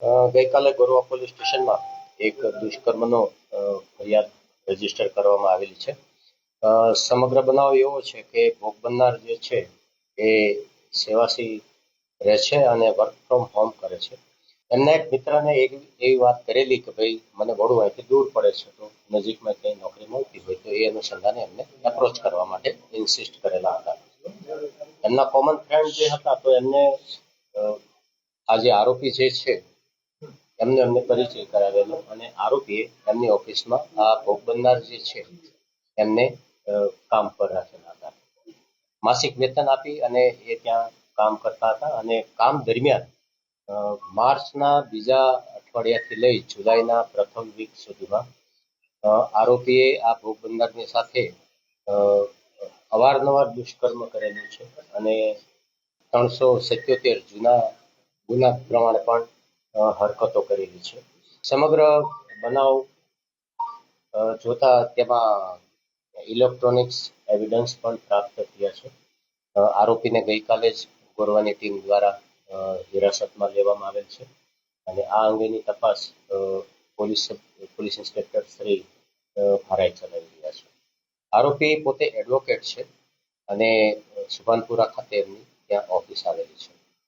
ગઈકાલે ગોરવા પોલીસ સ્ટેશનમાં એક દુષ્કર્મનો ફરિયાદ રજીસ્ટર કરવામાં આવેલી છે. સમગ્ર બનાવ એવો છે કે ભોગ બનનાર જે છે એ સેવાસી રહે છે અને વર્ક ફ્રોમ હોમ કરે છે. એમના એક મિત્રને એવી વાત કરેલી કે ભાઈ મને વડું અહીંથી દૂર પડે છે, તો નજીકમાં ક્યાંય નોકરી મળતી હોય તો એ અનુસંધાને એમને એપ્રોચ કરવા માટે ઇન્સિસ્ટ કરેલા હતા. એમના કોમન ફ્રેન્ડ જે હતા તો એમને આ જે આરોપી જે છે એમને પરિચય કરાવેલો અને આરોપીએ એમની ઓફિસમાં આ ભોગ બનનાર જે છે એમને કામ પર રાખેલા હતા. માસિક વેતન આપી અને એ ત્યાં કામ કરતા હતા અને કામ દરમિયાન માર્ચના બીજા અઠવાડિયાથી લઈ જુલાઈના પ્રથમ વીક સુધીમાં આરોપીએ આ ભોગ બનનારની સાથે અવારનવાર દુષ્કર્મ કરેલું છે અને 377 જૂના ગુના પ્રમાણે પણ હરકતો કરેલી છે. સમગ્ર બનાવ જોતા તેમાં ઇલેક્ટ્રોનિક્સ એવિડન્સ પણ પ્રાપ્ત થયા છે. આરોપીને ગઈકાલે જ ગોરવાની ટીમ દ્વારા હિરાસતમાં લેવામાં આવેલ છે અને આ અંગેની તપાસ પોલીસ ઇન્સ્પેક્ટર શ્રી ભારાઈ ચલાવી રહ્યા છે. આરોપી પોતે એડવોકેટ છે અને સુભાનપુરા ખાતે એમની ત્યાં ઓફિસ આવેલી છે.